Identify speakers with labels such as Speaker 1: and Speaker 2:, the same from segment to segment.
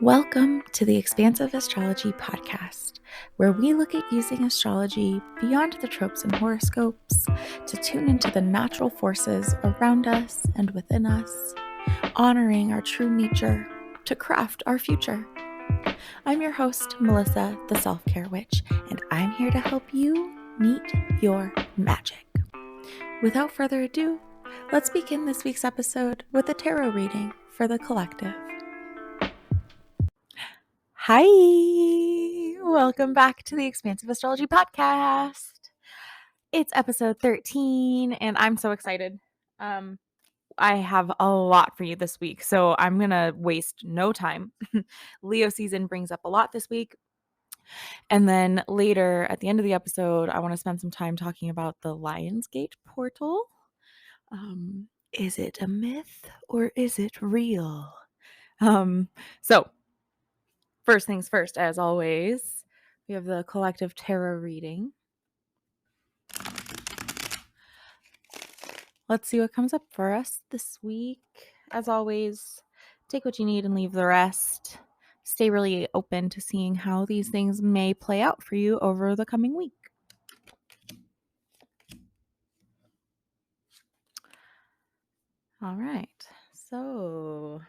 Speaker 1: Welcome to the Expansive Astrology Podcast, where we look at using astrology beyond the tropes and horoscopes to tune into the natural forces around us and within us, honoring our true nature to craft our future. I'm your host, Melissa, the Self-Care Witch, and I'm here to help you meet your magic. Without further ado, let's begin this week's episode with a tarot reading for the collective. Hi, welcome back to the Expansive Astrology Podcast. It's episode 13, and I'm so excited. I have a lot for you this week, so I'm going to waste no time. Leo season brings up a lot this week. And then later at the end of the episode, I want to spend some time talking about the Lionsgate portal. Is it a myth or is it real? So first things first, as always, we have the collective tarot reading. Let's see what comes up for us this week. As always, take what you need and leave the rest. Stay really open to seeing how these things may play out for you over the coming week. All right, so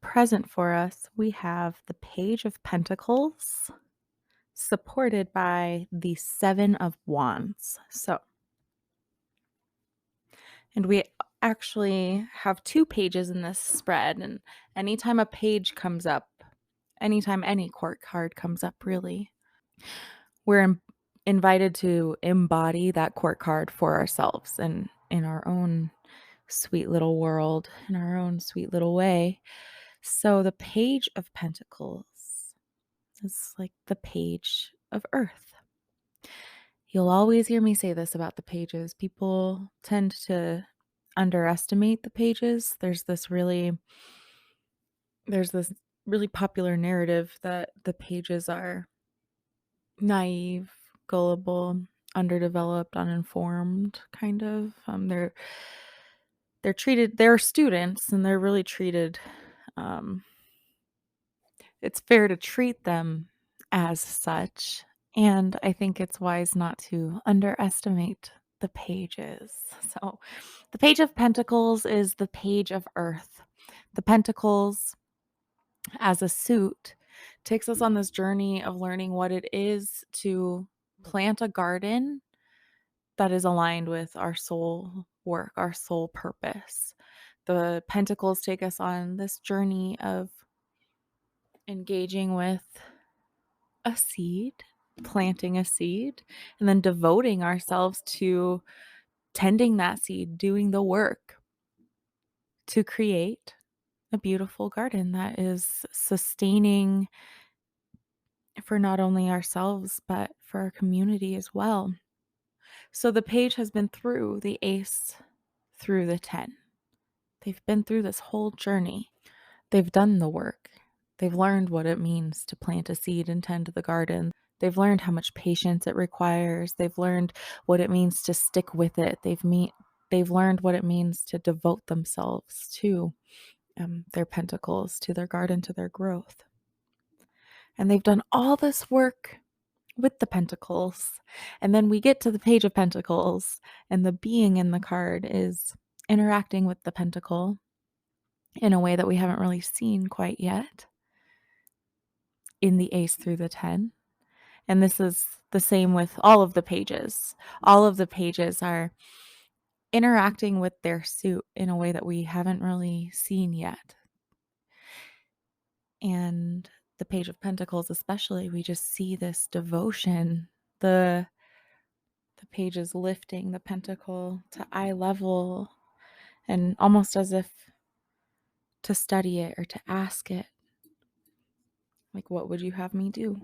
Speaker 1: present for us, we have the Page of Pentacles, supported by the Seven of Wands. And we actually have two pages in this spread, and anytime a page comes up, anytime any court card comes up, really, we're invited to embody that court card for ourselves and in our own sweet little world, in our own sweet little way. So the Page of Pentacles is like the page of earth. You'll always hear me say this about the pages. People tend to underestimate the pages. There's this really popular narrative that the pages are naive, gullible, underdeveloped, uninformed, kind of. They're students, and they're really treated, it's fair to treat them as such. And I think it's wise not to underestimate the pages. So the Page of Pentacles is the page of earth. The pentacles as a suit takes us on this journey of learning what it is to plant a garden that is aligned with our soul work, our soul purpose. The pentacles take us on this journey of engaging with a seed, planting a seed, and then devoting ourselves to tending that seed, doing the work to create a beautiful garden that is sustaining for not only ourselves, but for our community as well. So the page has been through the ace, through the 10. They've been through this whole journey. They've done the work. They've learned what it means to plant a seed and tend the garden. They've learned how much patience it requires. They've learned what it means to stick with it. They've learned what it means to devote themselves to their pentacles, to their garden, to their growth. And they've done all this work with the pentacles. And then we get to the Page of Pentacles, and the being in the card is interacting with the pentacle in a way that we haven't really seen quite yet in the ace through the 10. And this is the same with all of the pages. All of the pages are interacting with their suit in a way that we haven't really seen yet. And the Page of Pentacles especially, we just see this devotion. The page is lifting the pentacle to eye level, and almost as if to study it or to ask it, like, what would you have me do?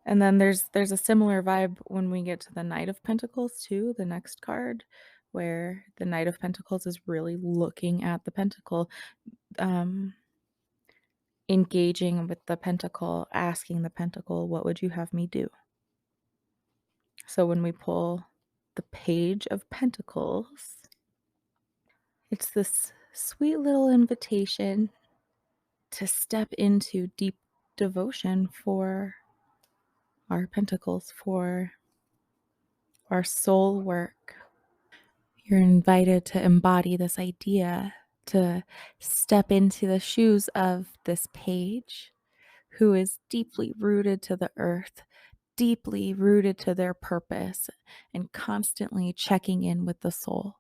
Speaker 1: And then there's a similar vibe when we get to the Knight of Pentacles too, the next card, where the Knight of Pentacles is really looking at the pentacle, engaging with the pentacle, asking the pentacle, what would you have me do? So when we pull the Page of Pentacles, it's this sweet little invitation to step into deep devotion for our pentacles, for our soul work. You're invited to embody this idea, to step into the shoes of this page who is deeply rooted to the earth, deeply rooted to their purpose, and constantly checking in with the soul,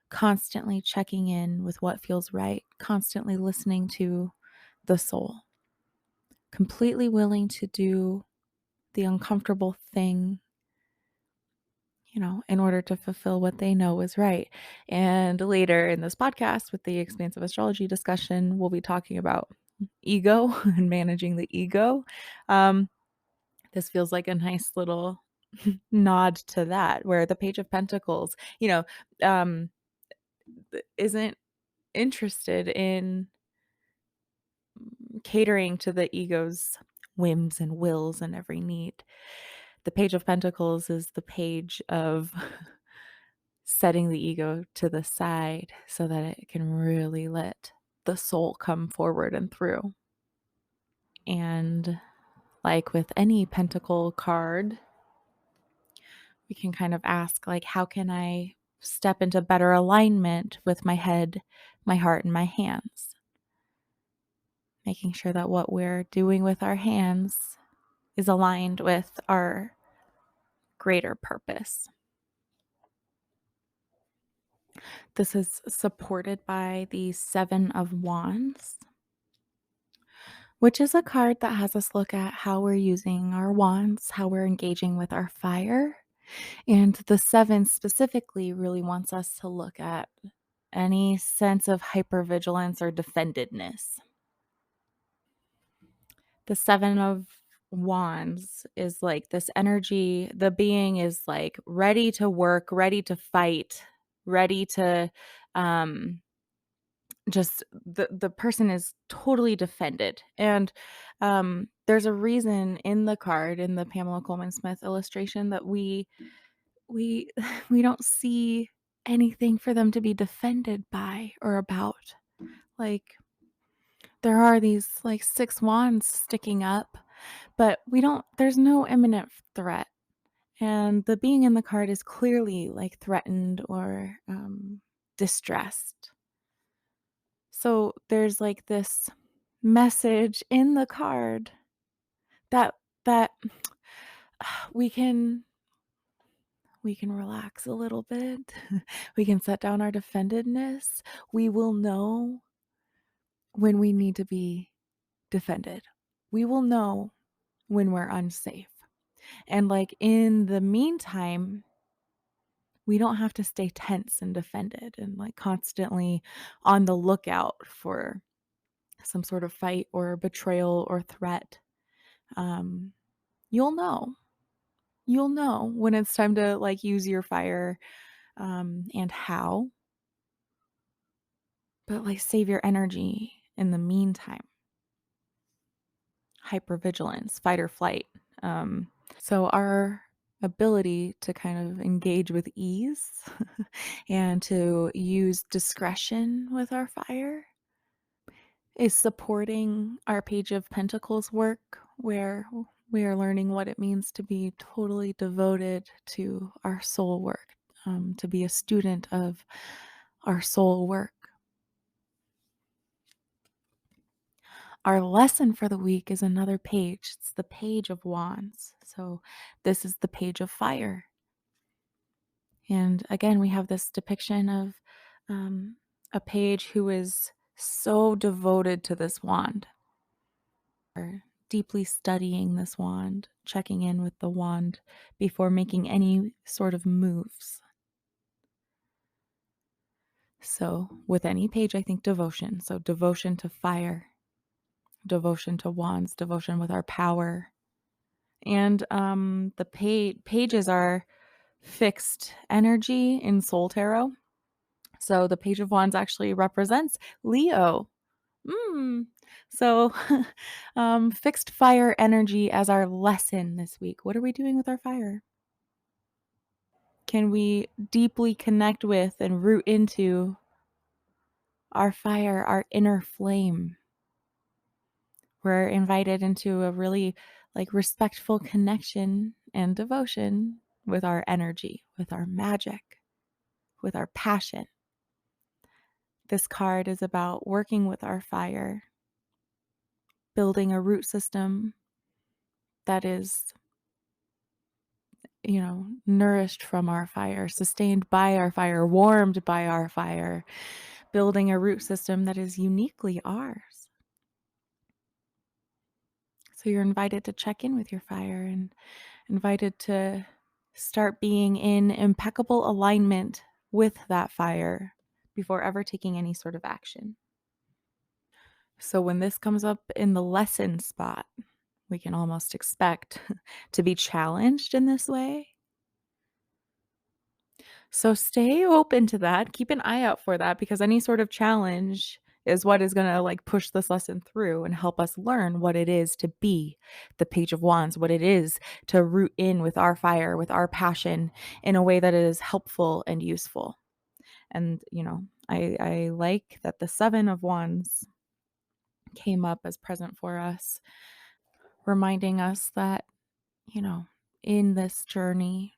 Speaker 1: constantly checking in with what feels right, constantly listening to the soul, completely willing to do the uncomfortable thing, in order to fulfill what they know is right. And later in this podcast, with the expansive astrology discussion, we'll be talking about ego and managing the ego. This feels like a nice little nod to that, where the Page of Pentacles, um, isn't interested in catering to the ego's whims and wills and every need. The Page of Pentacles is the page of setting the ego to the side so that it can really let the soul come forward and through. And like with any pentacle card, we can kind of ask, like, how can I step into better alignment with my head, my heart, and my hands? Making sure that what we're doing with our hands is aligned with our greater purpose. This is supported by the Seven of Wands, which is a card that has us look at how we're using our wands, how we're engaging with our fire. And the seven specifically really wants us to look at any sense of hypervigilance or defendedness. The Seven of Wands is like this energy. The being is like ready to work, ready to fight, ready to just the person is totally defended. And there's a reason in the card, in the Pamela Coleman Smith illustration, that we we don't see anything for them to be defended by or about. Like, there are these like six wands sticking up, but there's no imminent threat. And the being in the card is clearly like threatened or distressed. So there's like this message in the card that that we can relax a little bit. We can set down our defendedness. We will know when we need to be defended. We will know when we're unsafe. And like in the meantime, we don't have to stay tense and defended and like constantly on the lookout for some sort of fight or betrayal or threat. Um, you'll know. You'll know when it's time to like use your fire, and how. But like save your energy in the meantime. Hypervigilance, fight or flight. So our ability to kind of engage with ease and to use discretion with our fire is supporting our Page of Pentacles work, where we are learning what it means to be totally devoted to our soul work, to be a student of our soul work. Our lesson for the week is another page. It's the Page of Wands. So this is the Page of Fire. And again, we have this depiction of a page who is so devoted to this wand, or deeply studying this wand, checking in with the wand before making any sort of moves. So with any page, I think devotion. So devotion to fire, devotion to wands, devotion with our power. And the pages are fixed energy in Soul Tarot. So the Page of Wands actually represents Leo. So fixed fire energy as our lesson this week. What are we doing with our fire? Can we deeply connect with and root into our fire, our inner flame? We're invited into a really like respectful connection and devotion with our energy, with our magic, with our passion. This card is about working with our fire, building a root system that is, nourished from our fire, sustained by our fire, warmed by our fire, building a root system that is uniquely ours. So you're invited to check in with your fire and invited to start being in impeccable alignment with that fire before ever taking any sort of action. So when this comes up in the lesson spot, we can almost expect to be challenged in this way. So stay open to that. Keep an eye out for that, because any sort of challenge is what is going to like push this lesson through and help us learn what it is to be the Page of Wands, what it is to root in with our fire, with our passion in a way that is helpful and useful. And, I like that the Seven of Wands came up as present for us, reminding us that, you know, in this journey,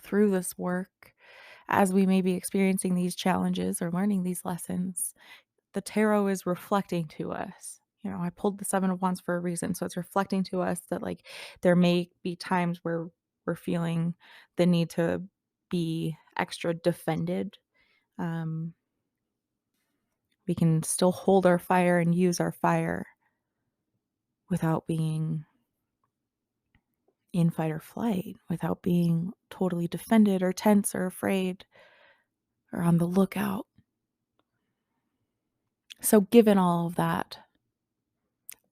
Speaker 1: through this work, as we may be experiencing these challenges or learning these lessons, the tarot is reflecting to us. I pulled the Seven of Wands for a reason. So it's reflecting to us that like there may be times where we're feeling the need to be extra defended. We can still hold our fire and use our fire without being in fight or flight, without being totally defended or tense or afraid or on the lookout. So given all of that,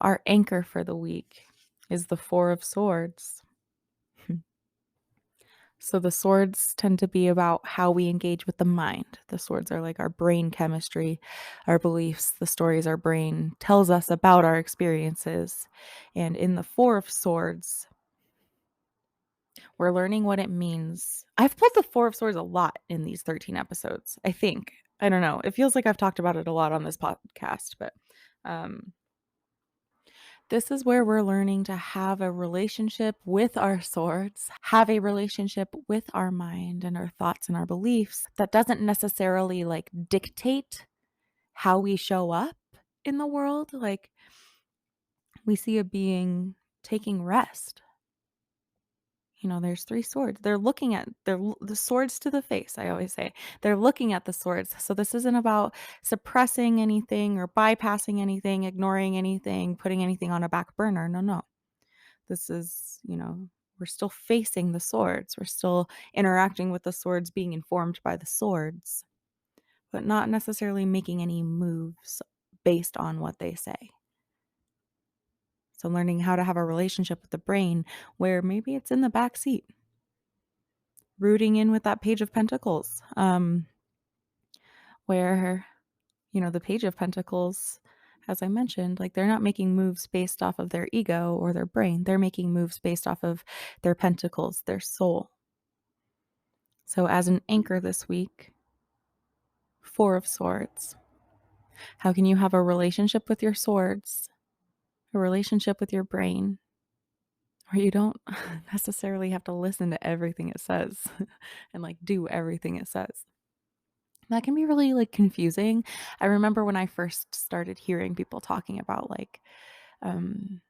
Speaker 1: our anchor for the week is the Four of Swords. So the swords tend to be about how we engage with the mind. The swords are like our brain chemistry, our beliefs, the stories our brain tells us about our experiences. And in the Four of Swords, we're learning what it means. I've pulled the Four of Swords a lot in these 13 episodes, I think. I don't know. It feels like I've talked about it a lot on this podcast, but this is where we're learning to have a relationship with our swords, have a relationship with our mind and our thoughts and our beliefs that doesn't necessarily like dictate how we show up in the world. Like we see a being taking rest. There's three swords. They're looking at the swords to the face. I always say they're looking at the swords. So this isn't about suppressing anything or bypassing anything, ignoring anything, putting anything on a back burner. No. This is, we're still facing the swords. We're still interacting with the swords, being informed by the swords, but not necessarily making any moves based on what they say. So learning how to have a relationship with the brain where maybe it's in the back seat, rooting in with that Page of Pentacles, where, the Page of Pentacles, as I mentioned, like they're not making moves based off of their ego or their brain. They're making moves based off of their pentacles, their soul. So as an anchor this week, Four of Swords. How can you have a relationship with your swords, a relationship with your brain, where you don't necessarily have to listen to everything it says and like do everything it says? That can be really like confusing. I remember when I first started hearing people talking about like um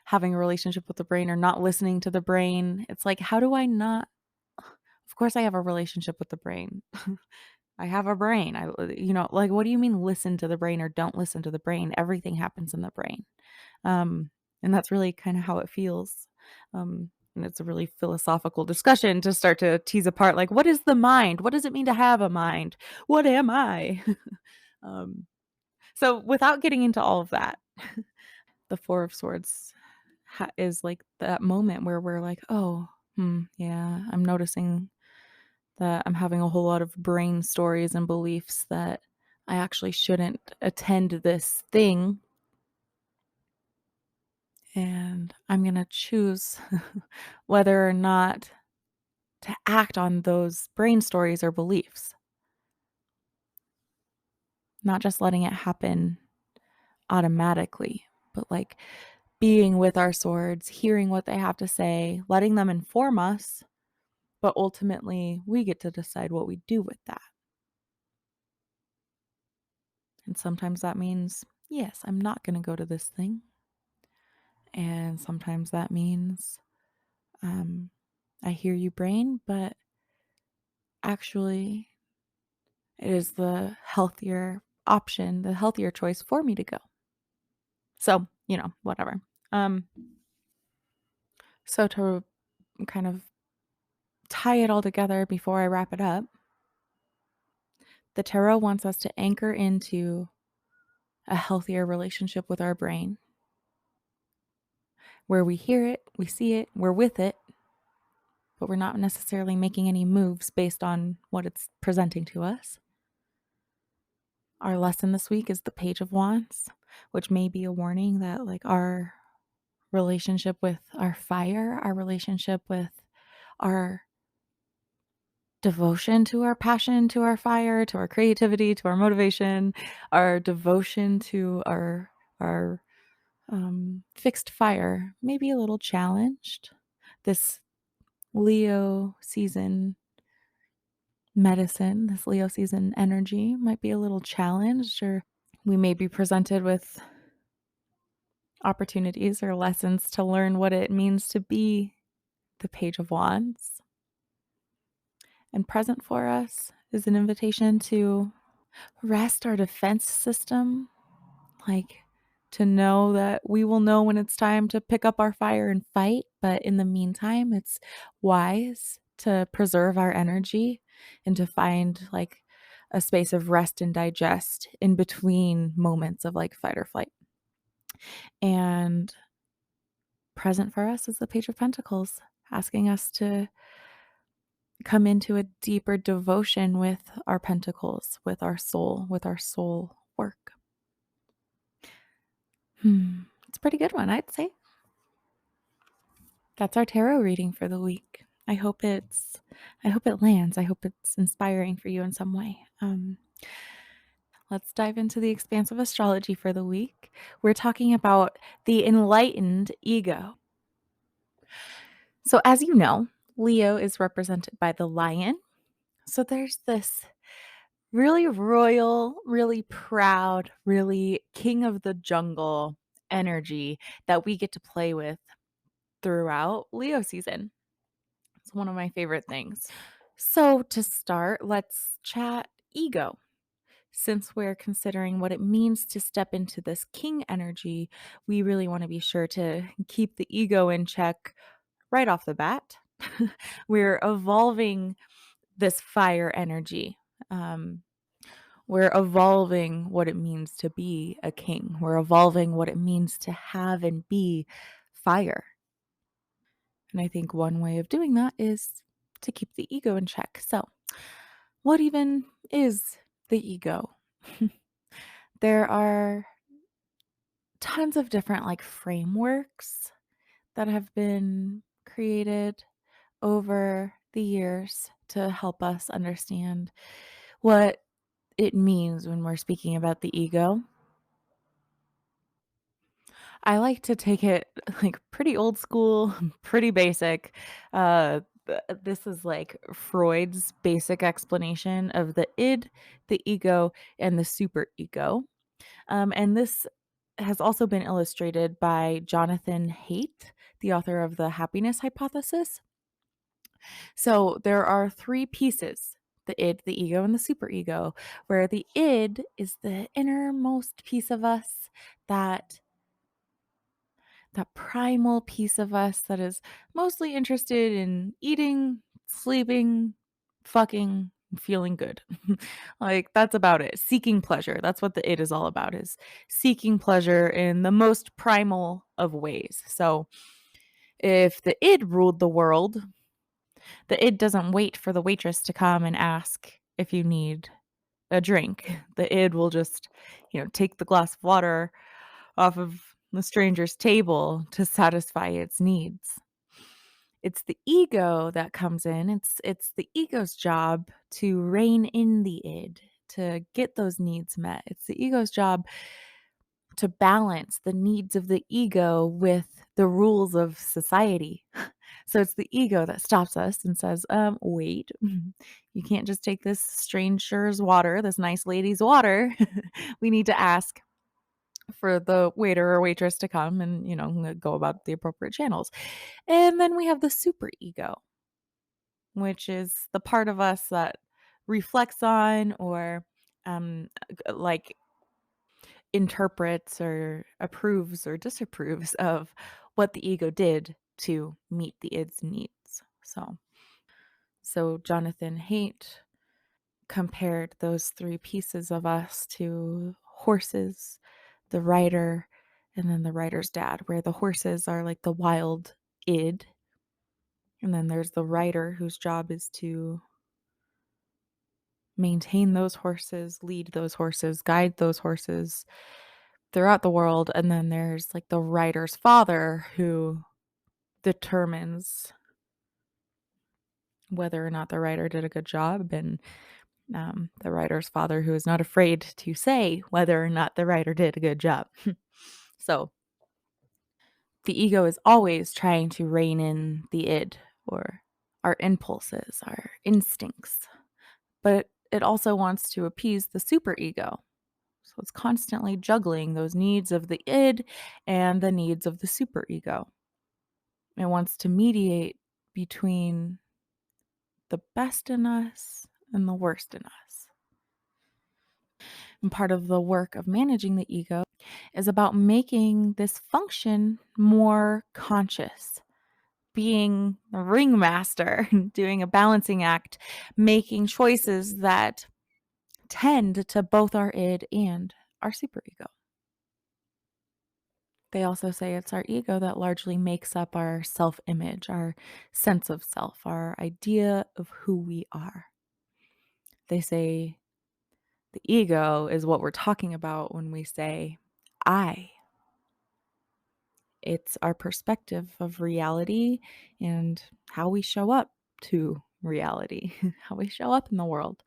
Speaker 1: having a relationship with the brain or not listening to the brain. It's like, how do I not? Of course I have a relationship with the brain. I have a brain. Like, what do you mean listen to the brain or don't listen to the brain? Everything happens in the brain. And that's really kind of how it feels. And it's a really philosophical discussion to start to tease apart, like, what is the mind? What does it mean to have a mind? What am I? So without getting into all of that, the Four of Swords is like that moment where we're like, oh, yeah, I'm noticing that I'm having a whole lot of brain stories and beliefs that I actually shouldn't attend this thing. And I'm going to choose whether or not to act on those brain stories or beliefs, not just letting it happen automatically. but like being with our swords, hearing what they have to say, letting them inform us, but ultimately we get to decide what we do with that. And sometimes that means, yes, I'm not going to go to this thing. And sometimes that means, um, I hear you, brain, but actually, it is the healthier option, the healthier choice for me to go. So, whatever. Um, so to kind of tie it all together before I wrap it up, the tarot wants us to anchor into a healthier relationship with our brain where we hear it, we see it, we're with it, but we're not necessarily making any moves based on what it's presenting to us. Our lesson this week is the Page of Wands, which may be a warning that like our relationship with our fire, our relationship with our devotion to our passion, to our fire, to our creativity, to our motivation, our devotion to our fixed fire may be a little challenged. This Leo season medicine, this Leo season energy might be a little challenged, or we may be presented with opportunities or lessons to learn what it means to be the Page of Wands. And present for us is an invitation to rest our defense system, like to know that we will know when it's time to pick up our fire and fight. But in the meantime, it's wise to preserve our energy and to find like a space of rest and digest in between moments of like fight or flight. And present for us is the Page of Pentacles, asking us to come into a deeper devotion with our pentacles, with our soul work. It's a pretty good one, I'd say. That's our tarot reading for the week. I hope it lands. I hope it's inspiring for you in some way. Let's dive into the expansive astrology for the week. We're talking about the enlightened ego. So as you know, Leo is represented by the lion. So there's this really royal, really proud, really king of the jungle energy that we get to play with throughout Leo season. It's one of my favorite things. So to start, let's chat ego. Since we're considering what it means to step into this king energy, we really want to be sure to keep the ego in check right off the bat. We're evolving this fire energy. We're evolving what it means to be a king. We're evolving what it means to have and be fire. And I think one way of doing that is to keep the ego in check. So, what even is the ego? There are tons of different like frameworks that have been created over the years to help us understand what it means when we're speaking about the ego. I like to take it like pretty old school, pretty basic. This is like Freud's basic explanation of the id, the ego, and the superego. And this has also been illustrated by Jonathan Haidt, the author of the happiness hypothesis. So there are three pieces: the id, the ego, and the superego, where the id is the innermost piece of us, that primal piece of us that is mostly interested in eating, sleeping, fucking, and feeling good. Like that's about it. Seeking pleasure. That's what the id is all about, is seeking pleasure in the most primal of ways. So if the id ruled the world, the id doesn't wait for the waitress to come and ask if you need a drink. The id will just, take the glass of water off of the stranger's table to satisfy its needs. It's the ego that comes in. It's the ego's job to rein in the id, to get those needs met. It's the ego's job to balance the needs of the ego with the rules of society. So it's the ego that stops us and says, wait, you can't just take this stranger's water, this nice lady's water. We need to ask for the waiter or waitress to come and, go about the appropriate channels. And then we have the super ego, which is the part of us that reflects on or like interprets or approves or disapproves of what the ego did to meet the id's needs. So Jonathan Haidt compared those three pieces of us to horses, the rider, and then the rider's dad, where the horses are like the wild id. And then there's the rider whose job is to maintain those horses, lead those horses, guide those horses throughout the world. And then there's like the rider's father who determines whether or not the rider did a good job, and the writer's father who is not afraid to say whether or not the writer did a good job. So the ego is always trying to rein in the id, or our impulses, our instincts, but it also wants to appease the superego. So it's constantly juggling those needs of the id and the needs of the superego. It wants to mediate between the best in us and the worst in us. And part of the work of managing the ego is about making this function more conscious, being a ringmaster, doing a balancing act, making choices that tend to both our id and our superego. They also say it's our ego that largely makes up our self-image, our sense of self, our idea of who we are. They say the ego is what we're talking about when we say I. It's our perspective of reality and how we show up to reality, how we show up in the world.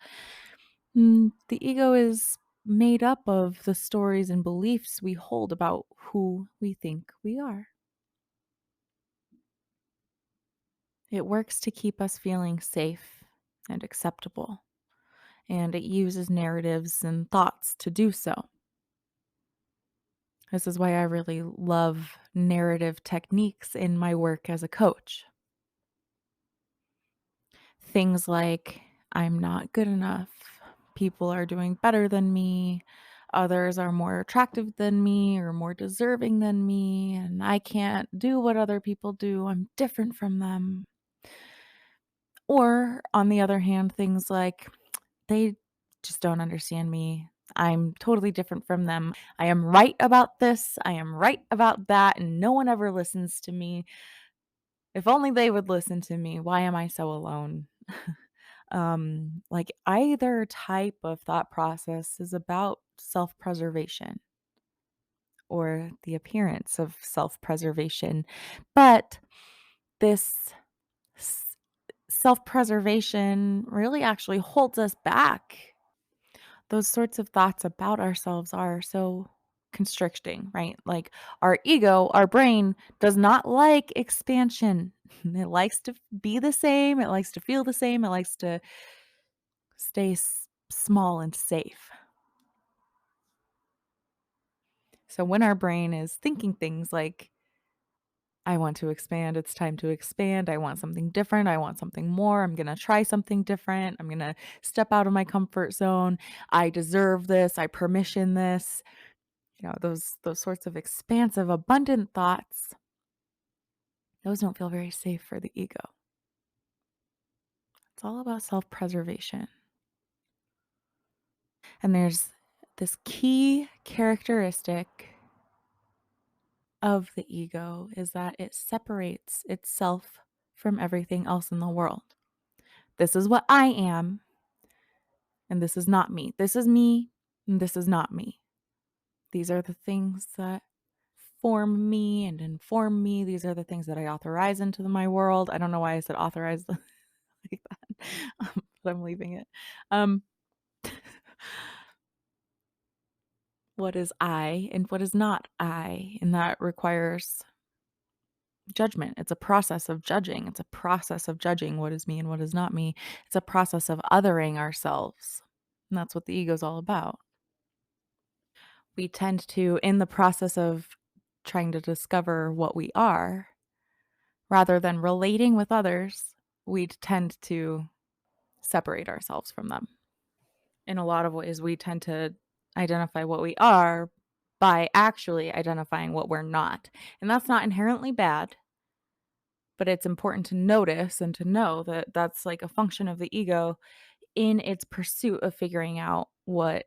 Speaker 1: The ego is made up of the stories and beliefs we hold about who we think we are. It works to keep us feeling safe and acceptable, and it uses narratives and thoughts to do so. This is why I really love narrative techniques in my work as a coach. Things like, I'm not good enough, people are doing better than me, others are more attractive than me or more deserving than me, and I can't do what other people do, I'm different from them. Or, on the other hand, things like, they just don't understand me. I'm totally different from them. I am right about this. I am right about that. And no one ever listens to me. If only they would listen to me. Why am I so alone? Like either type of thought process is about self preservation or the appearance of self preservation. But this self preservation really actually holds us back. Those sorts of thoughts about ourselves are so constricting, right? Like our ego, our brain does not like expansion. It likes to be the same. It likes to feel the same. It likes to stay small and safe. So when our brain is thinking things like, I want to expand, it's time to expand, I want something different, I want something more, I'm going to try something different, I'm going to step out of my comfort zone, I deserve this, I permission this. Those sorts of expansive, abundant thoughts, those don't feel very safe for the ego. It's all about self-preservation. And there's this key characteristic of the ego is that it separates itself from everything else in the world. This is what I am, and this is not me. This is me, and this is not me. These are the things that form me and inform me. These are the things that I authorize into my world. I don't know why I said authorize like that, but I'm leaving it. Um, what is I and what is not I, and that requires judgment. It's a process of judging. It's a process of judging what is me and what is not me. It's a process of othering ourselves. And that's what the ego is all about. We tend to, in the process of trying to discover what we are, rather than relating with others, we tend to separate ourselves from them. In a lot of ways, we tend to identify what we are by actually identifying what we're not. And that's not inherently bad, but it's important to notice and to know that that's like a function of the ego in its pursuit of figuring out what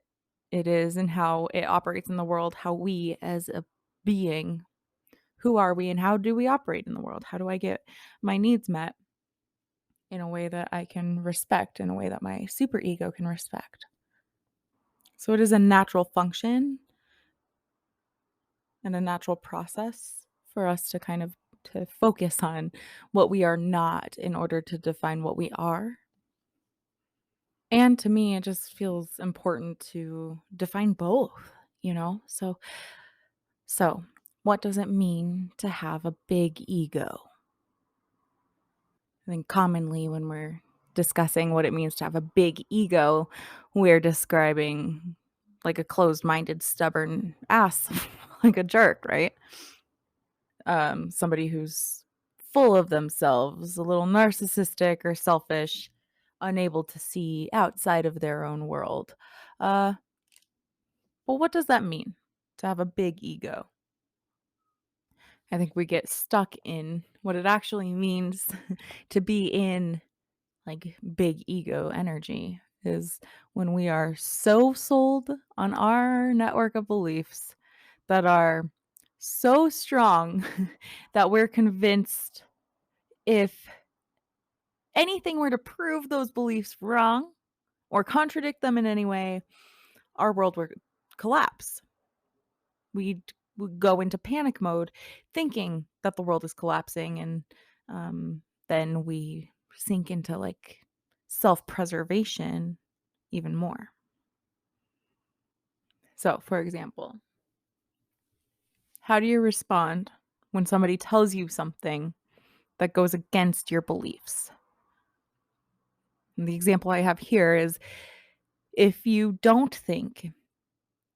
Speaker 1: it is and how it operates in the world, how we as a being, who are we and how do we operate in the world? How do I get my needs met in a way that I can respect, in a way that my super ego can respect? So it is a natural function and a natural process for us to kind of to focus on what we are not in order to define what we are. And to me, it just feels important to define both, you know? So what does it mean to have a big ego? I think commonly when we're discussing what it means to have a big ego, we're describing like a closed-minded, stubborn ass, like a jerk, right? Somebody who's full of themselves, a little narcissistic or selfish, unable to see outside of their own world. Uh, well, what does that mean to have a big ego? I think we get stuck in what it actually means to be in like big ego energy is when we are so sold on our network of beliefs that are so strong that we're convinced if anything were to prove those beliefs wrong or contradict them in any way, our world would collapse. We'd would go into panic mode thinking that the world is collapsing, and then we sink into like self-preservation even more. So, for example, how do you respond when somebody tells you something that goes against your beliefs? And the example I have here is if you don't think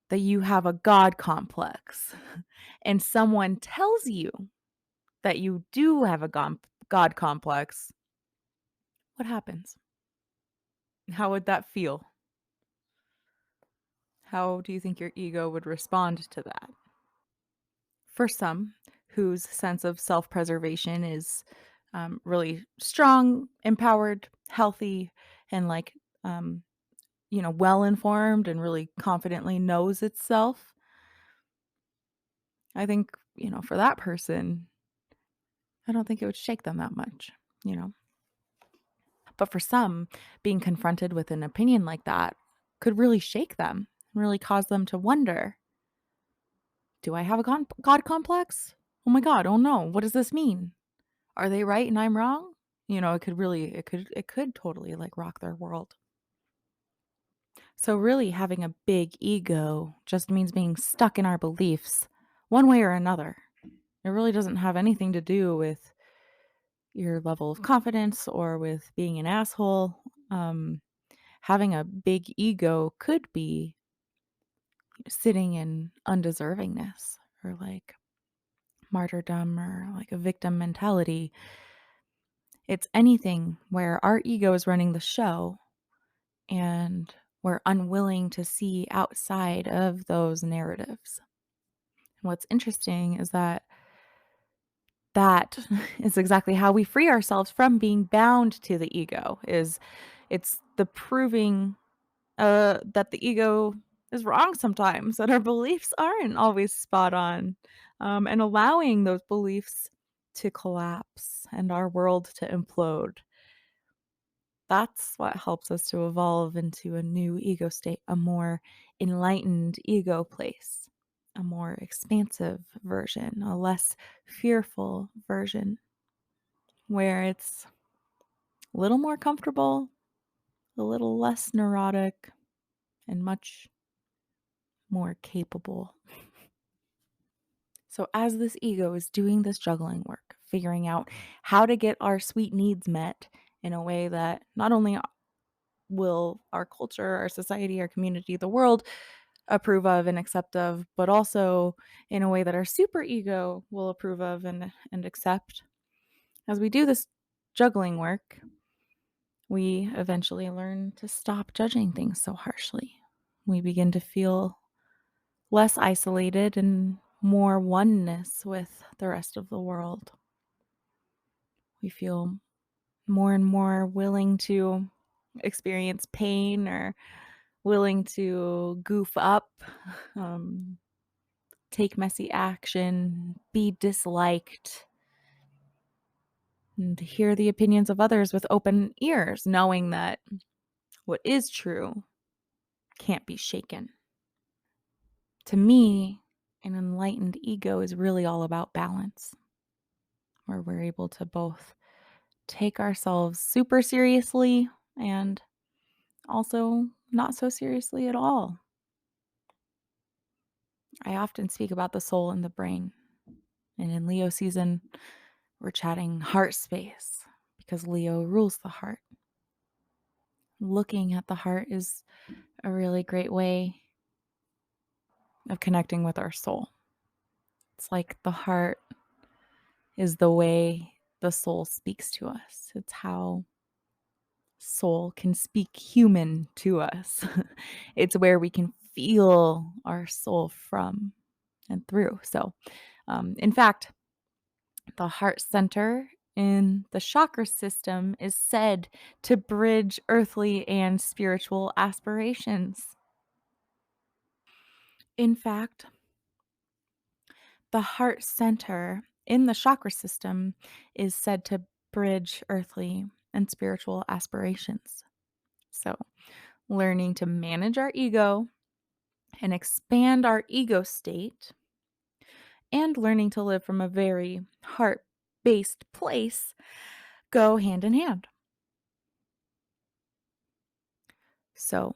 Speaker 1: that you have a God complex and someone tells you that you do have a God complex, what happens? How would that feel? How do you think your ego would respond to that? For some whose sense of self preservation is really strong, empowered, healthy, and like, um, well informed and really confidently knows itself, I think, for that person, I don't think it would shake them that much, you know? But for some, being confronted with an opinion like that could really shake them, really cause them to wonder, do I have a God complex? Oh my God. Oh no. What does this mean? Are they right and I'm wrong? It could totally like rock their world. So really having a big ego just means being stuck in our beliefs one way or another. It really doesn't have anything to do with your level of confidence or with being an asshole. Um, Having a big ego could be sitting in undeservingness or like martyrdom or like a victim mentality. It's anything where our ego is running the show and we're unwilling to see outside of those narratives. And what's interesting is that is exactly how we free ourselves from being bound to the ego is it's the proving that the ego is wrong sometimes, that our beliefs aren't always spot on, and allowing those beliefs to collapse and our world to implode. That's what helps us to evolve into a new ego state, a more enlightened ego place, a more expansive version, a less fearful version, where it's a little more comfortable, a little less neurotic, and much more capable. So, as this ego is doing this juggling work, figuring out how to get our sweet needs met in a way that not only will our culture, our society, our community, the world approve of and accept of, but also in a way that our super ego will approve of and accept. As we do this juggling work, we eventually learn to stop judging things so harshly. We begin to feel less isolated and more oneness with the rest of the world. We feel more and more willing to experience pain or willing to goof up, um, take messy action, be disliked, and to hear the opinions of others with open ears, knowing that what is true can't be shaken. To me, an enlightened ego is really all about balance, where we're able to both take ourselves super seriously and also not so seriously at all. I often speak about the soul and the brain. And in Leo season, we're chatting heart space because Leo rules the heart. Looking at the heart is a really great way of connecting with our soul. It's like the heart is the way the soul speaks to us. It's how soul can speak human to us. It's where we can feel our soul from and through. So, in fact, the heart center in the chakra system is said to bridge earthly and spiritual aspirations. In fact, the heart center in the chakra system is said to bridge earthly and spiritual aspirations. So, learning to manage our ego and expand our ego state, and learning to live from a very heart based place go hand in hand. So,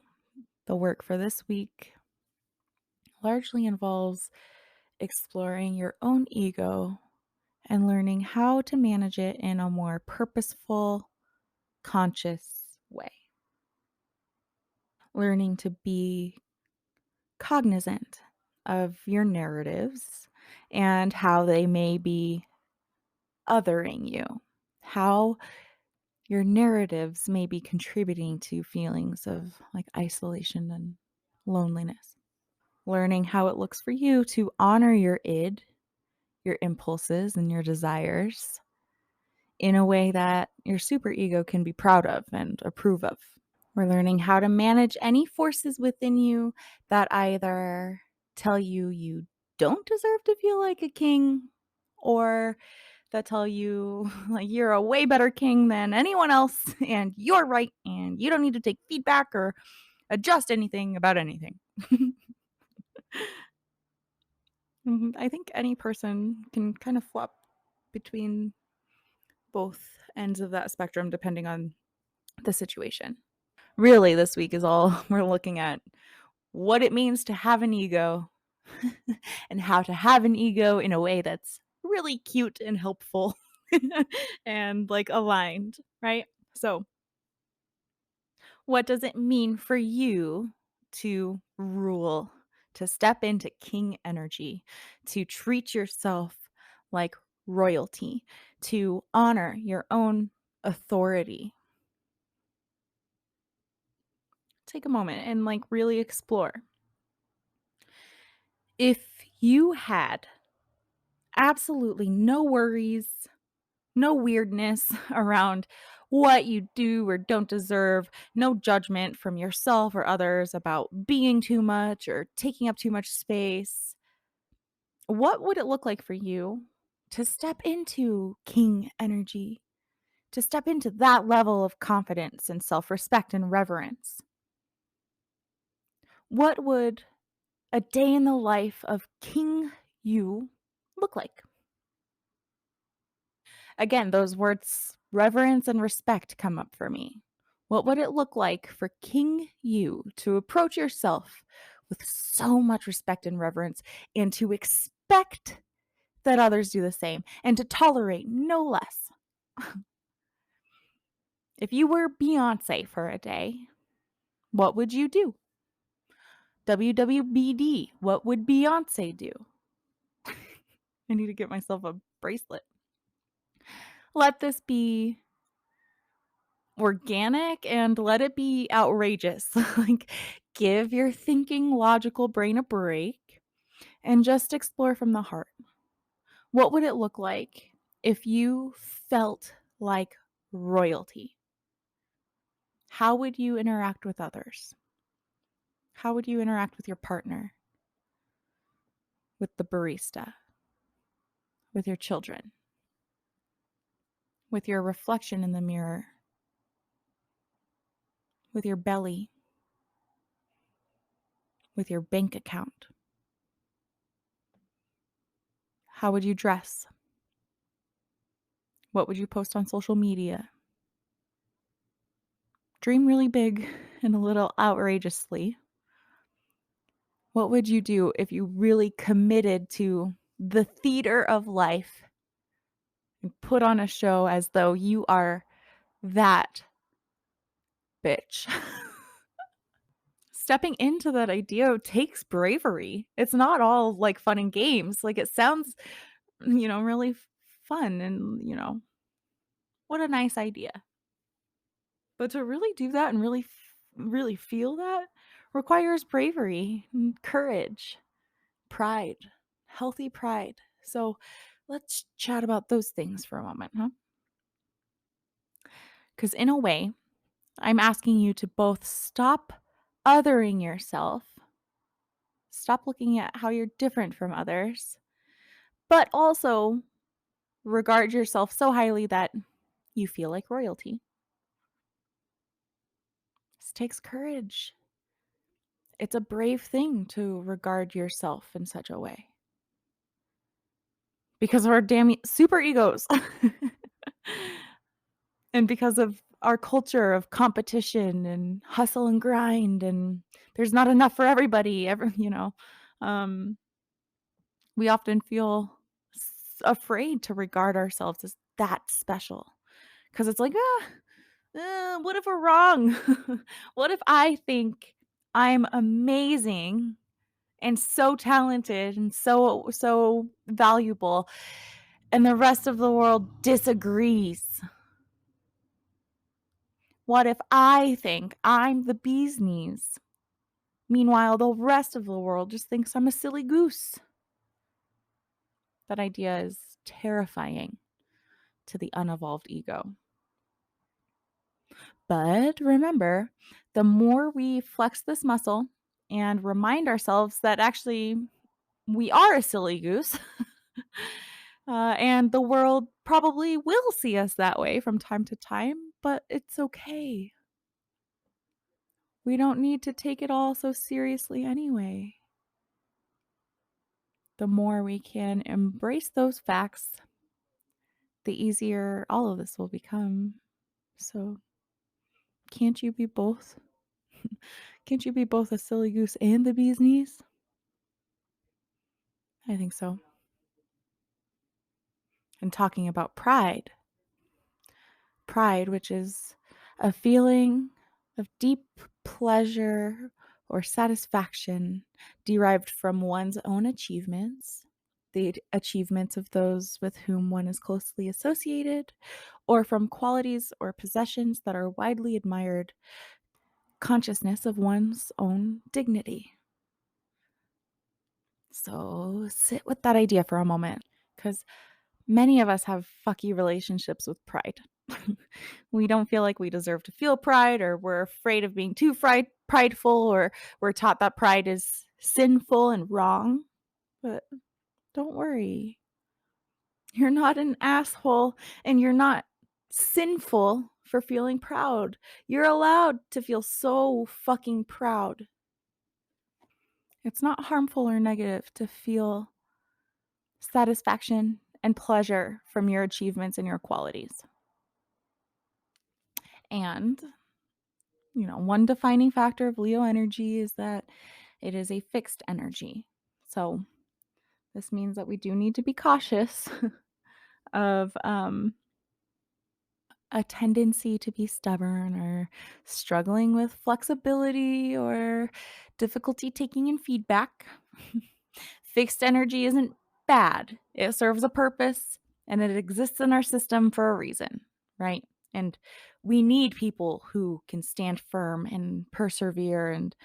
Speaker 1: the work for this week largely involves exploring your own ego and learning how to manage it in a more purposeful, conscious way. Learning to be cognizant of your narratives and how they may be othering you, how your narratives may be contributing to feelings of like isolation and loneliness. Learning how it looks for you to honor your id, your impulses, and your desires in a way that your superego can be proud of and approve of. We're learning how to manage any forces within you that either tell you you don't deserve to feel like a king or that tell you like you're a way better king than anyone else and you're right and you don't need to take feedback or adjust anything about anything. I think any person can kind of flop between both ends of that spectrum depending on the situation. Really, this week is all we're looking at what it means to have an ego and how to have an ego in a way that's really cute and helpful and like aligned, right? So, what does it mean for you to rule, to step into king energy, to treat yourself like royalty, to honor your own authority? Take a moment and like really explore. If you had absolutely no worries, no weirdness around what you do or don't deserve, no judgment from yourself or others about being too much or taking up too much space, what would it look like for you to step into king energy, to step into that level of confidence and self respect and reverence? What would a day in the life of King You look like? Again, those words reverence and respect come up for me. What would it look like for King You to approach yourself with so much respect and reverence, and to expect that others do the same, and to tolerate no less. If you were Beyonce for a day, what would you do? WWBD, what would Beyonce do? I need to get myself a bracelet. Let this be organic and let it be outrageous. Like, give your thinking, logical brain a break and just explore from the heart. What would it look like if you felt like royalty? How would you interact with others? How would you interact with your partner? With the barista? With your children? With your reflection in the mirror? With your belly? With your bank account? How would you dress? What would you post on social media? Dream really big and a little outrageously. What would you do if you really committed to the theater of life and put on a show as though you are that bitch? Stepping into that idea takes bravery. It's not all like fun and games. Like, it sounds, really fun and, what a nice idea. But to really do that and really feel that requires bravery, and courage, pride, healthy pride. So let's chat about those things for a moment, huh? Because in a way, I'm asking you to both stop othering yourself, stop looking at how you're different from others, but also regard yourself so highly that you feel like royalty. This takes courage. It's a brave thing to regard yourself in such a way because of our damn super egos and because of our culture of competition and hustle and grind, and there's not enough for everybody um we often feel afraid to regard ourselves as that special because it's like, what if we're wrong? What if I think I'm amazing and so talented and so valuable and the rest of the world disagrees? What if I think I'm the bee's knees? Meanwhile, the rest of the world just thinks I'm a silly goose. That idea is terrifying to the unevolved ego. But remember, the more we flex this muscle and remind ourselves that actually we are a silly goose, and the world probably will see us that way from time to time, but it's okay. We don't need to take it all so seriously anyway. The more we can embrace those facts, the easier all of this will become. So, can't you be both? Can't you be both a silly goose and the bee's knees? I think so. And talking about pride, which is a feeling of deep pleasure or satisfaction derived from one's own achievements, the achievements of those with whom one is closely associated, or from qualities or possessions that are widely admired, consciousness of one's own dignity. So sit with that idea for a moment, because many of us have fucky relationships with pride. We don't feel like we deserve to feel pride, or we're afraid of being too prideful, or we're taught that pride is sinful and wrong. But don't worry. You're not an asshole and you're not sinful for feeling proud. You're allowed to feel so fucking proud. It's not harmful or negative to feel satisfaction and pleasure from your achievements and your qualities. And, one defining factor of Leo energy is that it is a fixed energy. So this means that we do need to be cautious of a tendency to be stubborn or struggling with flexibility or difficulty taking in feedback. Fixed energy isn't bad, it serves a purpose and it exists in our system for a reason, right? And we need people who can stand firm and persevere and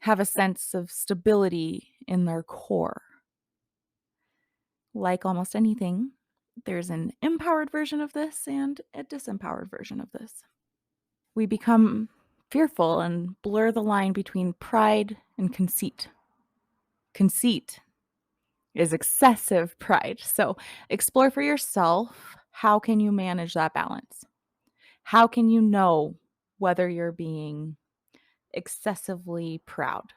Speaker 1: have a sense of stability in their core. Like almost anything, there's an empowered version of this and a disempowered version of this. We become fearful and blur the line between pride and conceit. Conceit is excessive pride. So explore for yourself, how can you manage that balance? How can you know whether you're being excessively proud?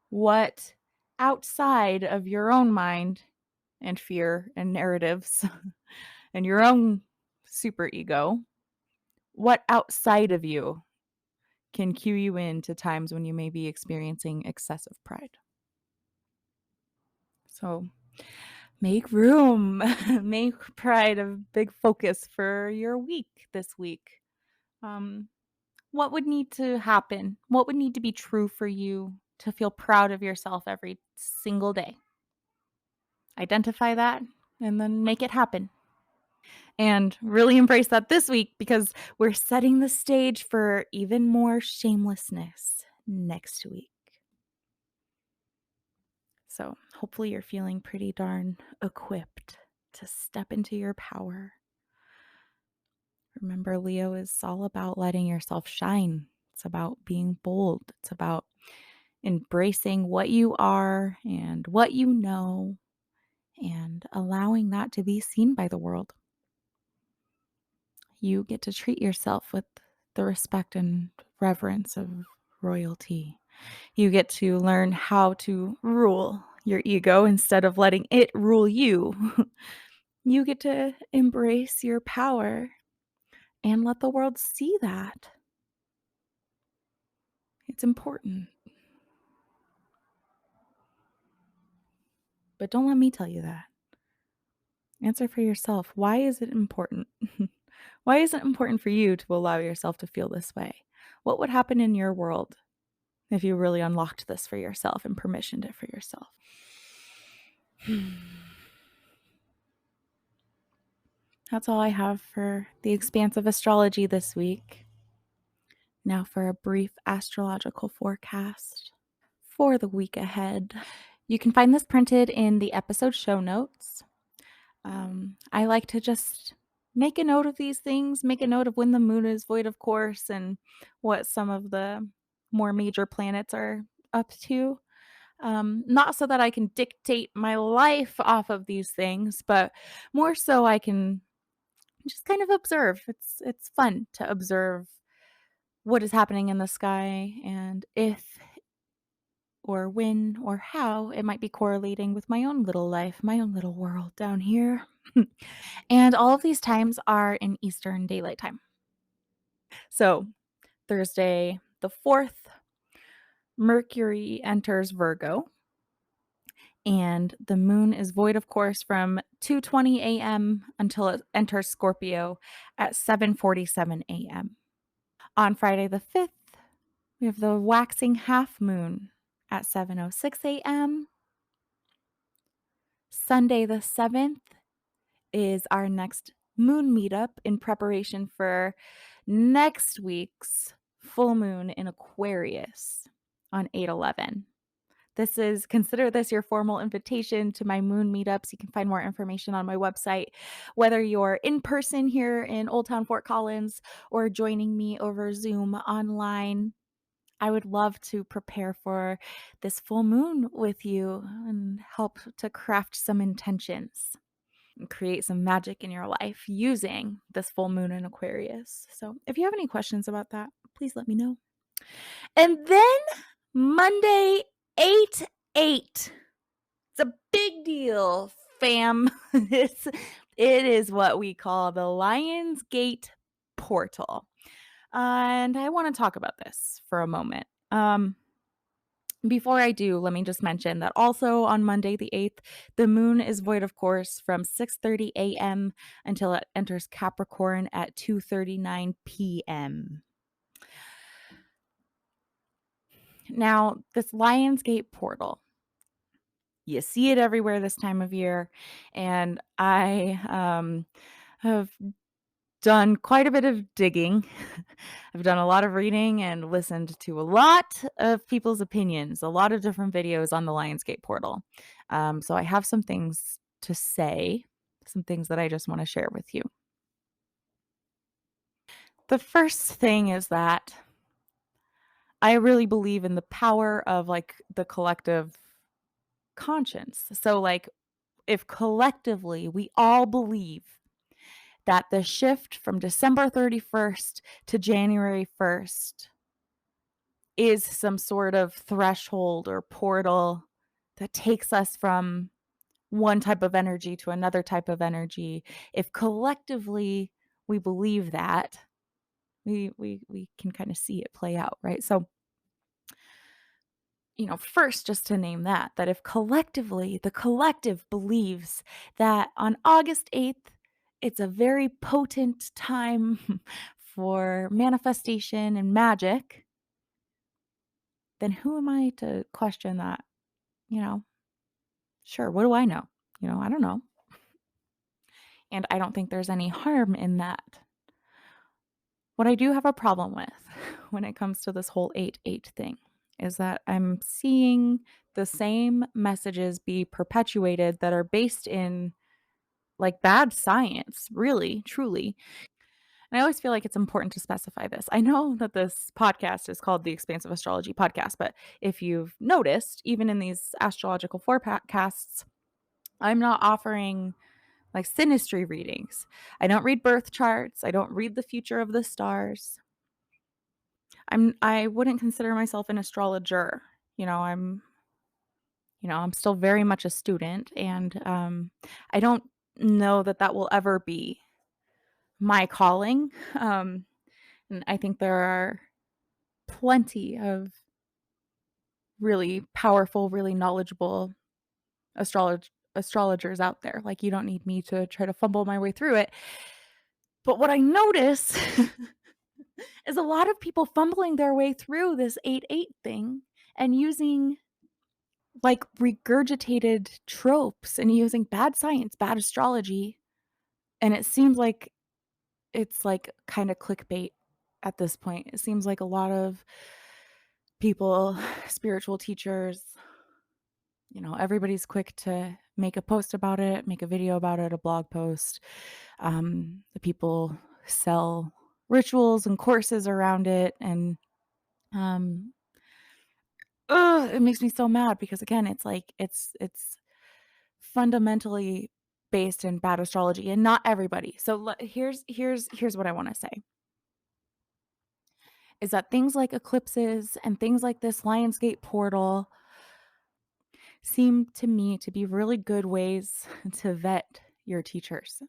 Speaker 1: What outside of your own mind and fear and narratives and your own super ego, what outside of you can cue you in to times when you may be experiencing excessive pride? So make room. Make pride a big focus for your week this week. Um, what would need to happen? What would need to be true for you to feel proud of yourself every single day? Identify that and then make it happen. And really embrace that this week because we're setting the stage for even more shamelessness next week. So, hopefully, you're feeling pretty darn equipped to step into your power. Remember, Leo is all about letting yourself shine. It's about being bold. It's about embracing what you are and what you know and allowing that to be seen by the world. You get to treat yourself with the respect and reverence of royalty. You get to learn how to rule your ego instead of letting it rule you. You get to embrace your power and let the world see that. It's important. But don't let me tell you that. Answer for yourself. Why is it important? Why is it important for you to allow yourself to feel this way? What would happen in your world if you really unlocked this for yourself and permissioned it for yourself? That's all I have for the expansive astrology this week. Now for a brief astrological forecast for the week ahead. You can find this printed in the episode show notes. I like to just make a note of these things, make a note of when the moon is void of course and what some of the more major planets are up to. Not so that I can dictate my life off of these things, but more so I can just kind of observe. It's fun to observe what is happening in the sky and if or when or how it might be correlating with my own little life, my own little world down here. And all of these times are in Eastern Daylight Time. So, Thursday the 4th, Mercury enters Virgo, and the moon is void of course from 2:20 a.m. until it enters Scorpio at 7:47 a.m. On Friday the 5th, we have the waxing half moon at 7:06 a.m. Sunday the 7th is our next moon meetup in preparation for next week's full moon in Aquarius on 8/11. Consider this your formal invitation to my moon meetups. You can find more information on my website, whether you're in person here in Old Town Fort Collins or joining me over Zoom online. I would love to prepare for this full moon with you and help to craft some intentions and create some magic in your life using this full moon in Aquarius. So if you have any questions about that, please let me know. And then Monday, 8/8. It's a big deal, fam. It is what we call the Lion's Gate portal. And I want to talk about this for a moment. Before I do, let me just mention that also on Monday the 8th, the moon is void of course from 6:30 a.m. until it enters Capricorn at 2:39 p.m. Now, this Lionsgate portal, you see it everywhere this time of year, and I have done quite a bit of digging. I've done a lot of reading and listened to a lot of people's opinions, a lot of different videos on the Lionsgate portal. So I have some things to say, some things that I just want to share with you. The first thing is that I really believe in the power of like the collective conscience. So, like, if collectively we all believe that the shift from December 31st to January 1st is some sort of threshold or portal that takes us from one type of energy to another type of energy. If collectively we believe that, we can kind of see it play out, right? So, first, just to name that if collectively the collective believes that on August 8th, it's a very potent time for manifestation and magic, then who am I to question that? You know, sure, what do I know? I don't know. And I don't think there's any harm in that. What I do have a problem with when it comes to this whole 8-8 thing is that I'm seeing the same messages be perpetuated that are based in like bad science, really, truly. And I always feel like it's important to specify this. I know that this podcast is called the Expansive Astrology Podcast, but if you've noticed, even in these astrological forecasts, I'm not offering like synastry readings. I don't read birth charts. I don't read the future of the stars. I wouldn't consider myself an astrologer. I'm still very much a student, and I don't know that that will ever be my calling. And I think there are plenty of really powerful, really knowledgeable astrologers out there. Like, you don't need me to try to fumble my way through it. But what I notice is a lot of people fumbling their way through this 8-8 thing and using like regurgitated tropes and using bad science, bad astrology. And it seems like it's like kind of clickbait at this point. It seems like a lot of people, spiritual teachers, everybody's quick to make a post about it, make a video about it, a blog post. The people sell rituals and courses around it. And it makes me so mad because again, it's like it's fundamentally based in bad astrology and not everybody. So here's what I want to say is that things like eclipses and things like this Lionsgate portal seem to me to be really good ways to vet your teachers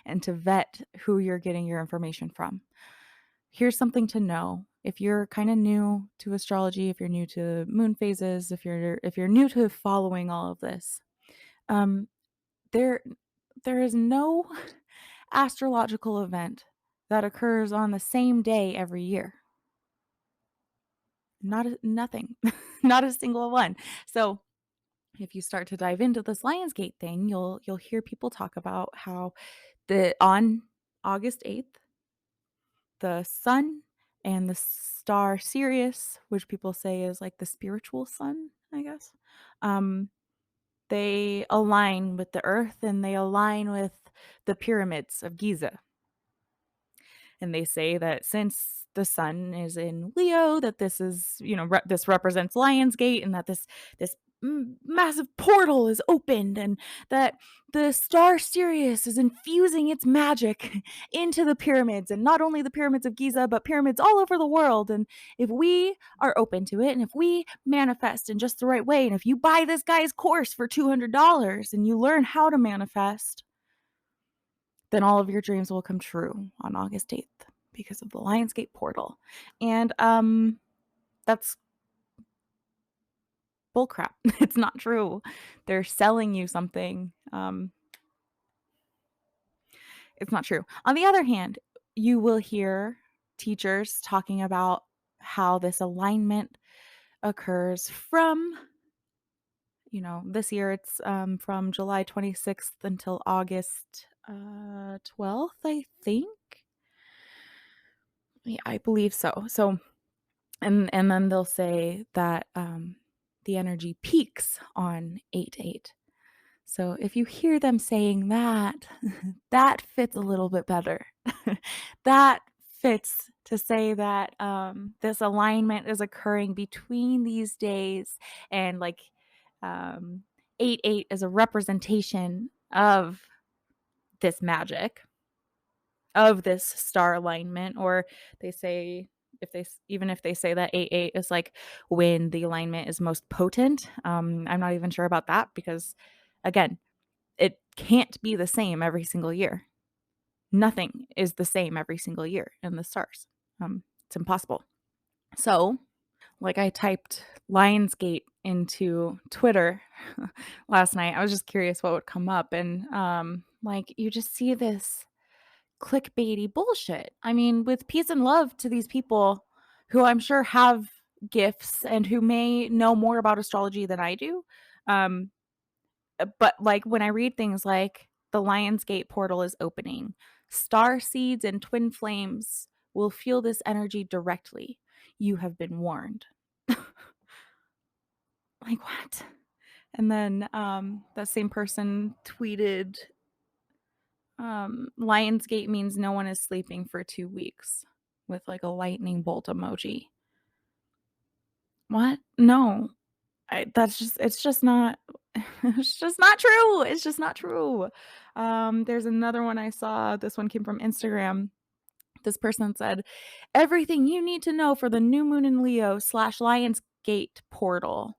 Speaker 1: and to vet who you're getting your information from. Here's something to know. If you're kind of new to astrology, if you're new to moon phases, if you're new to following all of this, um, there there is no astrological event that occurs on the same day every year. Nothing. Not a single one. So if you start to dive into this Lionsgate thing, you'll hear people talk about how on August 8th, the sun and the star Sirius, which people say is like the spiritual sun, I guess, they align with the earth and they align with the pyramids of Giza. And they say that since the sun is in Leo, that this is, this represents Lionsgate, and that this massive portal is opened, and that the star Sirius is infusing its magic into the pyramids, and not only the pyramids of Giza, but pyramids all over the world. And if we are open to it, and if we manifest in just the right way, and if you buy this guy's course for $200 and you learn how to manifest, then all of your dreams will come true on August 8th because of the Lionsgate portal. And that's bullcrap. It's not true. They're selling you something. It's not true. On the other hand, you will hear teachers talking about how this alignment occurs from, this year it's from July 26th until August 12th, I think. Yeah, I believe so. So, and then they'll say that the energy peaks on 8/8. So if you hear them saying that, that fits a little bit better. That fits to say that this alignment is occurring between these days, and like um, 8/8 is a representation of this magic, of this star alignment. Or they say, even if they say that 8/8 is like when the alignment is most potent. I'm not even sure about that, because again, it can't be the same every single year. Nothing is the same every single year in the stars. It's impossible. So, like, I typed Lionsgate into Twitter last night. I was just curious what would come up, and like, you just see this clickbaity bullshit. I mean, with peace and love to these people who I'm sure have gifts and who may know more about astrology than I do. Um, but like, when I read things like the Lionsgate portal is opening, star seeds and twin flames will feel this energy directly. You have been warned. Like, what? And then that same person tweeted, Lionsgate means no one is sleeping for 2 weeks, with like a lightning bolt emoji. What? No. It's just not it's just not true. It's just not true. There's another one I saw. This one came from Instagram. This person said, everything you need to know for the new moon in Leo / Lionsgate portal.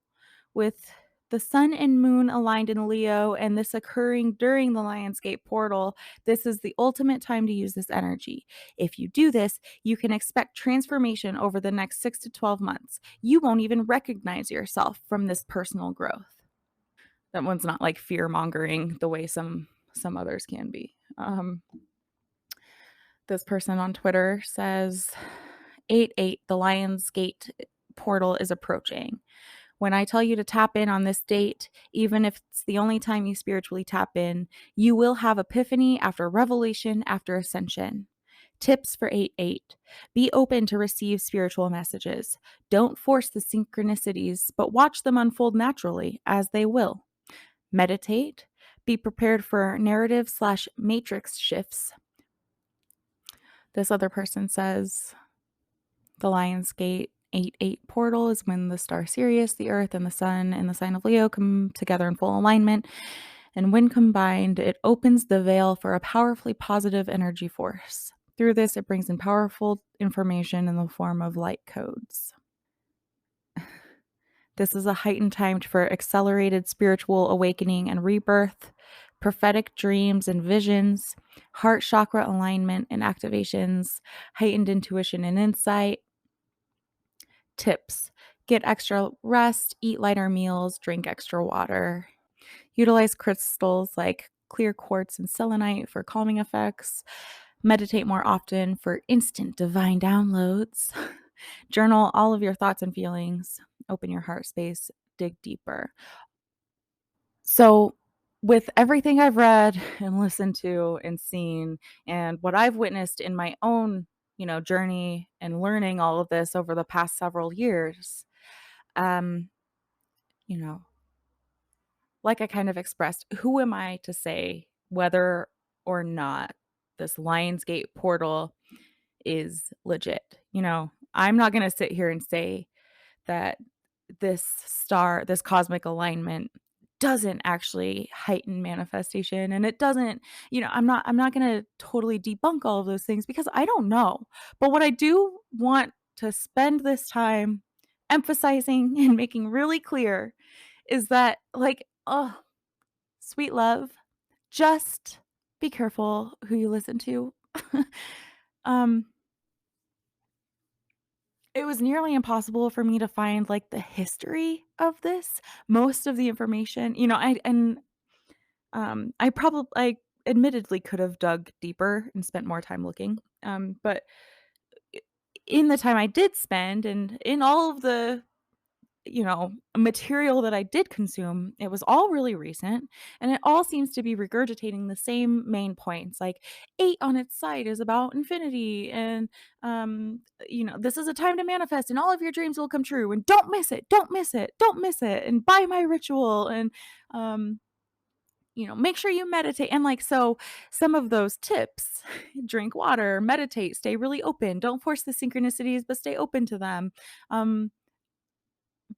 Speaker 1: With the sun and moon aligned in Leo and this occurring during the Lionsgate portal, this is the ultimate time to use this energy. If you do this, you can expect transformation over the next 6 to 12 months. You won't even recognize yourself from this personal growth. That one's not like fear mongering the way some others can be. This person on Twitter says 8/8, the Lionsgate portal is approaching. When I tell you to tap in on this date, even if it's the only time you spiritually tap in, you will have epiphany after revelation after ascension. Tips for 8/8. Be open to receive spiritual messages. Don't force the synchronicities, but watch them unfold naturally, as they will. Meditate. Be prepared for narrative / matrix shifts. This other person says the Lionsgate 8/8 portal is when the star Sirius, the Earth, and the Sun in the sign of Leo come together in full alignment. And when combined, it opens the veil for a powerfully positive energy force. Through this, it brings in powerful information in the form of light codes. This is a heightened time for accelerated spiritual awakening and rebirth, prophetic dreams and visions, heart chakra alignment and activations, heightened intuition and insight. Tips: get extra rest, eat lighter meals, drink extra water. Utilize crystals like clear quartz and selenite for calming effects. Meditate more often for instant divine downloads. Journal all of your thoughts and feelings. Open your heart space. Dig deeper. So, with everything I've read and listened to and seen, and what I've witnessed in my own, journey and learning all of this over the past several years, um, you know, like I kind of expressed, who am I to say whether or not this Lionsgate portal is legit? I'm not going to sit here and say that this cosmic alignment doesn't actually heighten manifestation, and it doesn't, I'm not going to totally debunk all of those things, because I don't know. But what I do want to spend this time emphasizing and making really clear is that, like, oh, sweet love, just be careful who you listen to. um it was nearly impossible for me to find like the history of this. Most of the information, I admittedly could have dug deeper and spent more time looking, but I in the time I did spend and in all of the, material that I did consume, it was all really recent, and it all seems to be regurgitating the same main points, like 8 on its side is about infinity, and, this is a time to manifest, and all of your dreams will come true, and don't miss it, don't miss it, don't miss it, and buy my ritual, and, um make sure you meditate. And like, so some of those tips, drink water, meditate, stay really open, don't force the synchronicities, but stay open to them. Um,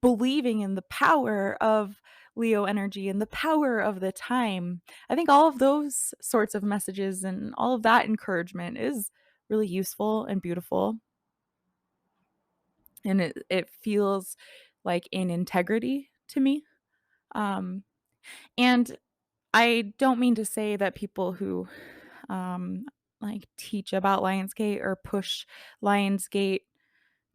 Speaker 1: Believing in the power of Leo energy and the power of the time. I think all of those sorts of messages and all of that encouragement is really useful and beautiful. And it feels like in integrity to me. Um, and I don't mean to say that people who, um, teach about Lionsgate or push Lionsgate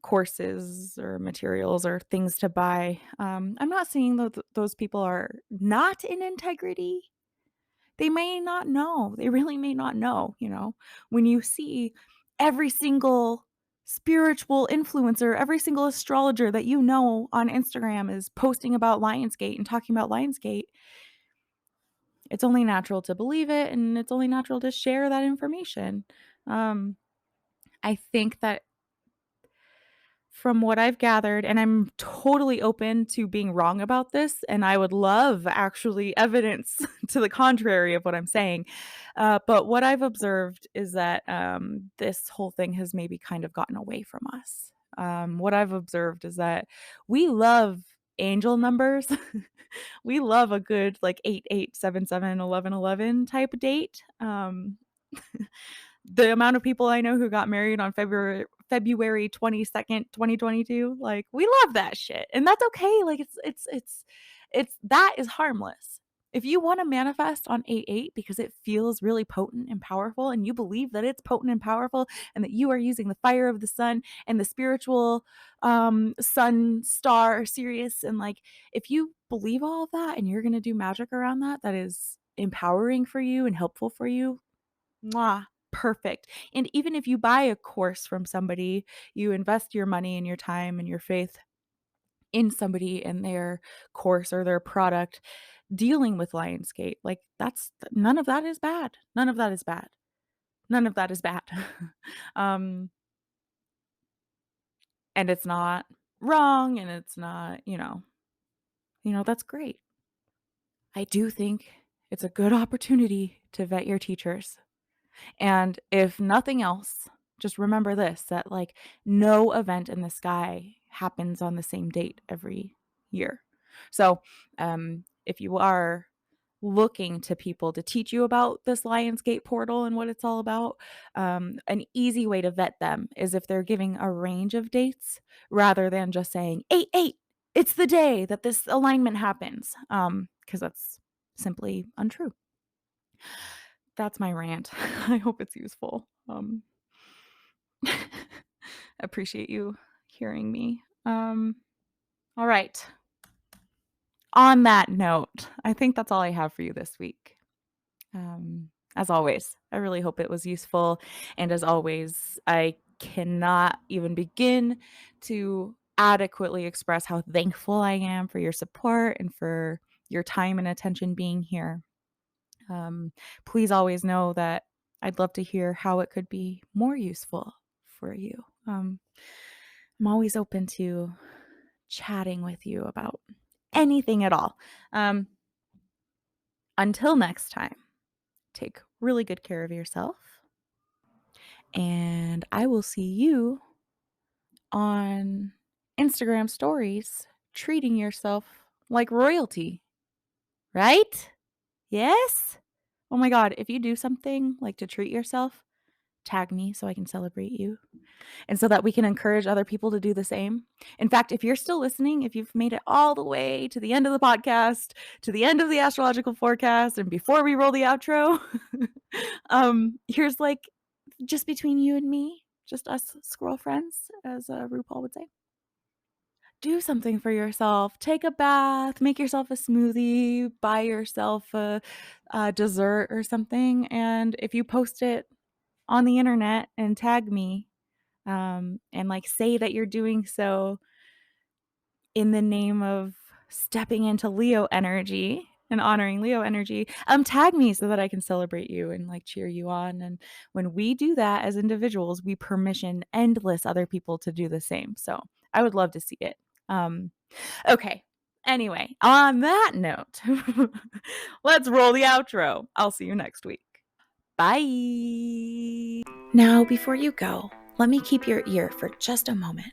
Speaker 1: courses or materials or things to buy, I'm not saying that those people are not in integrity. They may not know. They really may not know, When you see every single spiritual influencer, every single astrologer that on Instagram is posting about Lionsgate and talking about Lionsgate, it's only natural to believe it, and it's only natural to share that information. Um, I think that from what I've gathered, and I'm totally open to being wrong about this, and I would love actually evidence to the contrary of what I'm saying. But what I've observed is that this whole thing has maybe kind of gotten away from us. What I've observed is that we love angel numbers. We love a good like 8877 1111 type date. The amount of people I know who got married on February 22nd, 2022, like, we love that shit, and that's okay, like, it's that is harmless. If you wanna manifest on 8/8 because it feels really potent and powerful, and you believe that it's potent and powerful, and that you are using the fire of the sun and the spiritual, sun, star, Sirius, and, like, if you believe all of that and you're gonna do magic around that, that is empowering for you and helpful for you, mwah, perfect. And even if you buy a course from somebody, you invest your money and your time and your faith in somebody and their course or their product dealing with Lionsgate, like, that's none of that is bad. None of that is bad. None of that is bad. Um, and it's not wrong, and it's not, that's great. I do think it's a good opportunity to vet your teachers. And if nothing else, just remember this, that like no event in the sky happens on the same date every year. So, if you are looking to people to teach you about this Lionsgate portal and what it's all about, an easy way to vet them is if they're giving a range of dates rather than just saying 8/8. It's the day that this alignment happens, because that's simply untrue. That's my rant. I hope it's useful. Appreciate you hearing me. All right. On that note, I think that's all I have for you this week. As always, I really hope it was useful. And as always, I cannot even begin to adequately express how thankful I am for your support and for your time and attention being here. Um, Please always know that I'd love to hear how it could be more useful for you. I'm always open to chatting with you about anything at all. Um, until next time, take really good care of yourself, and I will see you on Instagram stories treating yourself like royalty, right? Yes? Oh my God, if you do something like to treat yourself, tag me so I can celebrate you and so that we can encourage other people to do the same. In fact, if you're still listening, if you've made it all the way to the end of the podcast, to the end of the astrological forecast, and before we roll the outro, here's like just between you and me, just us squirrel friends, as RuPaul would say. do something for yourself. Take a bath, make yourself a smoothie, buy yourself a dessert or something. And if you post it on the internet and tag me, and like say that you're doing so in the name of stepping into Leo energy and honoring Leo energy, tag me so that I can celebrate you and like cheer you on. And when we do that as individuals, we permission endless other people to do the same. So I would love to see it. Okay. Anyway, on that note, let's roll the outro. I'll see you next week. Bye. Now, before you go, let me keep your ear for just a moment.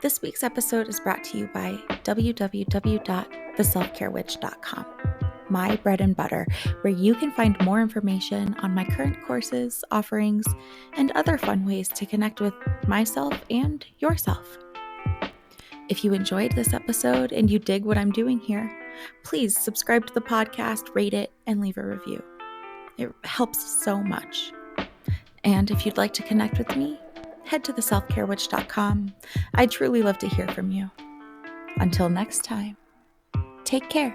Speaker 1: This week's episode is brought to you by www.theselfcarewitch.com, my bread and butter, where you can find more information on my current courses, offerings, and other fun ways to connect with myself and yourself. If you enjoyed this episode and you dig what I'm doing here, please subscribe to the podcast, rate it, and leave a review. It helps so much. And if you'd like to connect with me, head to theselfcarewitch.com. I'd truly love to hear from you. Until next time, take care.